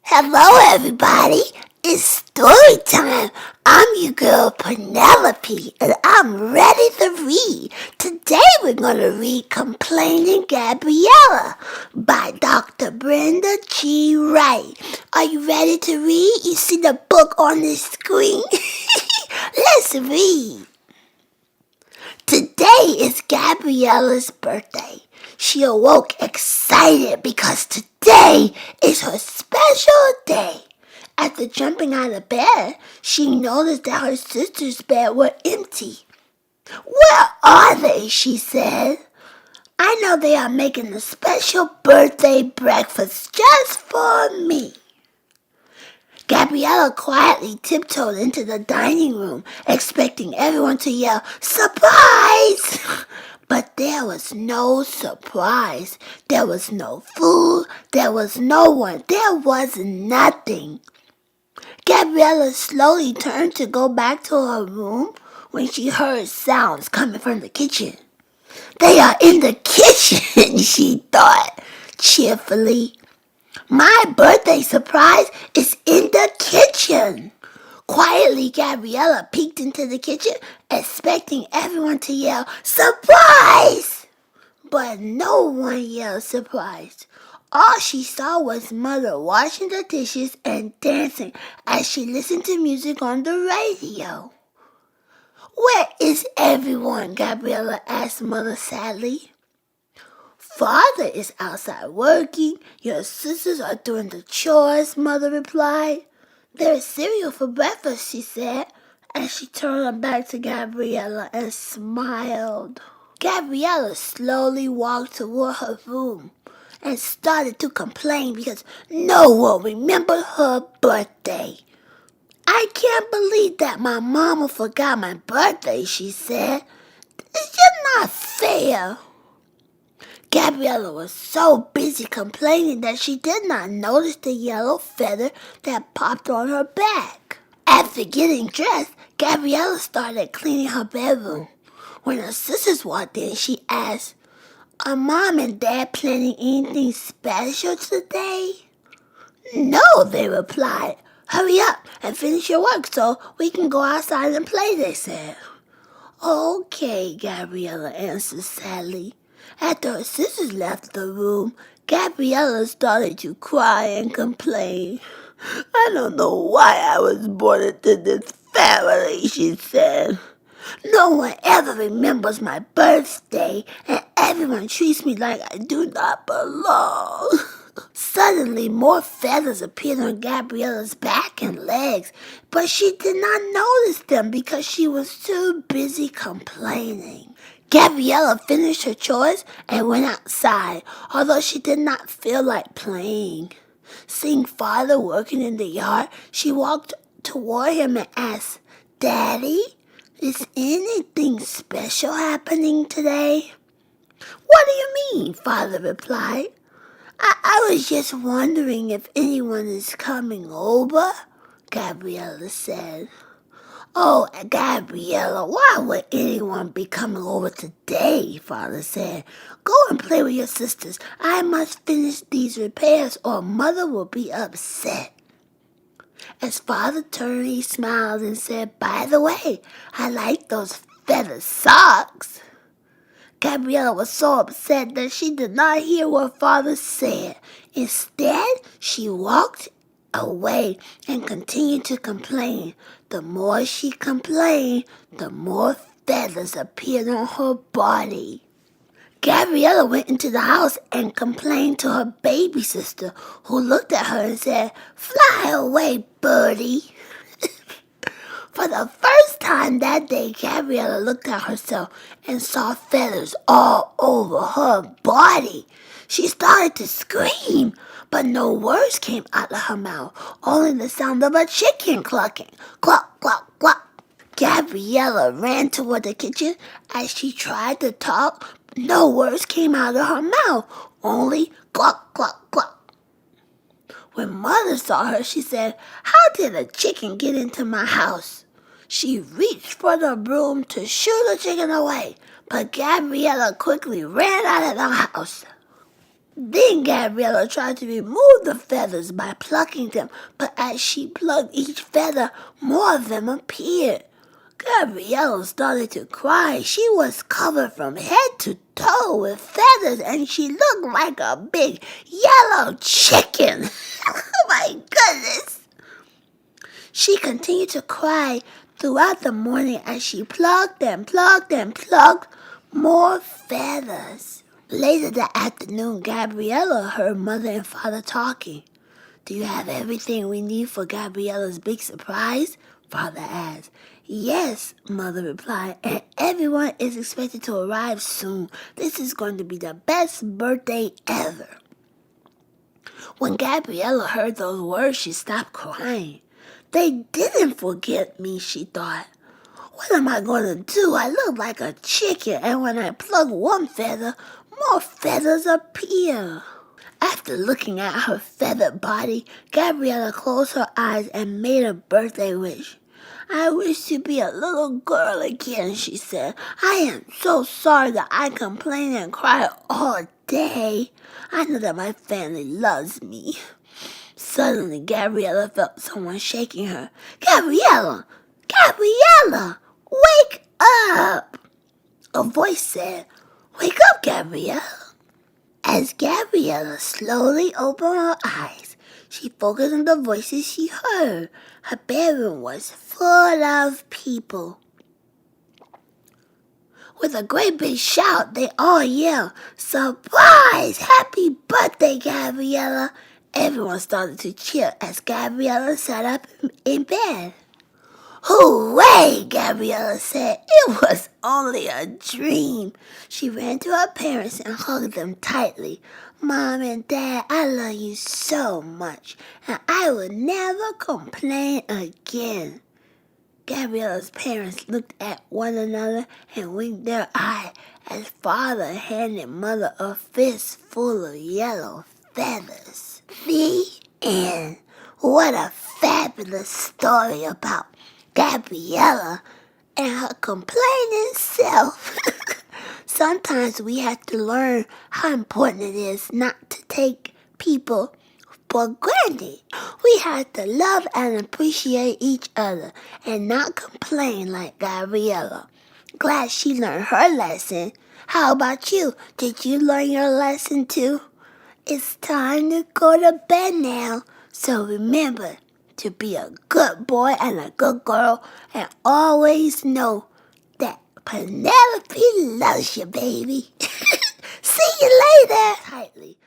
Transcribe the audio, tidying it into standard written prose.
Hello, everybody. It's story time. I'm your girl, Penelope, and I'm ready to read. Today, we're going to read Complaining Gabriella by Dr. Brenda G. Wright. Are you ready to read? You see the book on the screen? Let's read. Today is Gabriella's birthday. She awoke excited because today is her special day. After jumping out of bed, she noticed that her sister's bed was empty. "Where are they?" she said. "I know they are making a special birthday breakfast just for me." Gabriella quietly tiptoed into the dining room, expecting everyone to yell, "Surprise!" But there was no surprise. There was no food. There was no one. There was nothing. Gabriella slowly turned to go back to her room when she heard sounds coming from the kitchen. "They are in the kitchen," she thought cheerfully. "My birthday surprise is in the kitchen." Quietly, Gabriella peeked into the kitchen, expecting everyone to yell, "Surprise!" But no one yelled surprise. All she saw was Mother washing the dishes and dancing as she listened to music on the radio. "Where is everyone?" Gabriella asked Mother sadly. "Father is outside working. Your sisters are doing the chores," Mother replied. "There's cereal for breakfast," she said, as she turned her back to Gabriella and smiled. Gabriella slowly walked toward her room and started to complain because no one remembered her birthday. "I can't believe that my mama forgot my birthday," she said. "It's just not fair." Gabriella was so busy complaining that she did not notice the yellow feather that popped on her back. After getting dressed, Gabriella started cleaning her bedroom. When her sisters walked in, she asked, "Are Mom and Dad planning anything special today?" "No," they replied. "Hurry up and finish your work so we can go outside and play," they said. "Okay," Gabriella answered sadly. After her sisters left the room, Gabriella started to cry and complain. "I don't know why I was born into this family," she said. "No one ever remembers my birthday, and everyone treats me like I do not belong." Suddenly, more feathers appeared on Gabriella's back and legs, but she did not notice them because she was too busy complaining. Gabriella finished her chores and went outside, although she did not feel like playing. Seeing Father working in the yard, she walked toward him and asked, "Daddy, is anything special happening today?" "What do you mean?" Father replied. I was just wondering if anyone is coming over," Gabriella said. "Oh, Gabriella, why would anyone be coming over today?" Father said. "Go and play with your sisters. I must finish these repairs or Mother will be upset." As Father turned, he smiled and said, "By the way, I like those feather socks." Gabriella was so upset that she did not hear what Father said. Instead, she walked away and continued to complain. The more she complained, the more feathers appeared on her body. Gabriella went into the house and complained to her baby sister, who looked at her and said, "Fly away, birdie." For the first time that day, Gabriella looked at herself and saw feathers all over her body. She started to scream, but no words came out of her mouth, only the sound of a chicken clucking. Cluck, cluck, cluck. Gabriella ran toward the kitchen. As she tried to talk, no words came out of her mouth, only cluck, cluck, cluck. When Mother saw her, she said, "How did a chicken get into my house?" She reached for the broom to shoo the chicken away, but Gabriella quickly ran out of the house. Then Gabriella tried to remove the feathers by plucking them, but as she plucked each feather, more of them appeared. Gabriella started to cry. She was covered from head to toe with feathers, and she looked like a big yellow chicken. Oh my goodness! She continued to cry throughout the morning as she plucked and plucked and plucked more feathers. Later that afternoon, Gabriella heard Mother and Father talking. "Do you have everything we need for Gabriella's big surprise?" Father asked. "Yes," Mother replied, "and everyone is expected to arrive soon. This is going to be the best birthday ever." When Gabriella heard those words, she stopped crying. "They didn't forget me," she thought. "What am I going to do? I look like a chicken, and when I pluck one feather, more feathers appear." After looking at her feathered body, Gabriella closed her eyes and made a birthday wish. "I wish to be a little girl again," she said. "I am so sorry that I complain and cry all day. I know that my family loves me." Suddenly, Gabriella felt someone shaking her. "Gabriella! Gabriella! Wake up!" A voice said, "Wake up, Gabriella." As Gabriella slowly opened her eyes, she focused on the voices she heard. Her bedroom was full of people. With a great big shout, they all yelled, "Surprise! Happy birthday, Gabriella!" Everyone started to cheer as Gabriella sat up in bed. "Hooray!" Gabriella said. "It was only a dream." She ran to her parents and hugged them tightly. "Mom and Dad, I love you so much, and I will never complain again." Gabriella's parents looked at one another and winked their eye as Father handed Mother a fist full of yellow feathers. The end. What a fabulous story about Gabriella and her complaining self. Sometimes we have to learn how important it is not to take people for granted. We have to love and appreciate each other and not complain like Gabriella. Glad she learned her lesson. How about you? Did you learn your lesson too? It's time to go to bed now. So remember to be a good boy and a good girl, and always know that Penelope loves you, baby. See you later. Tightly.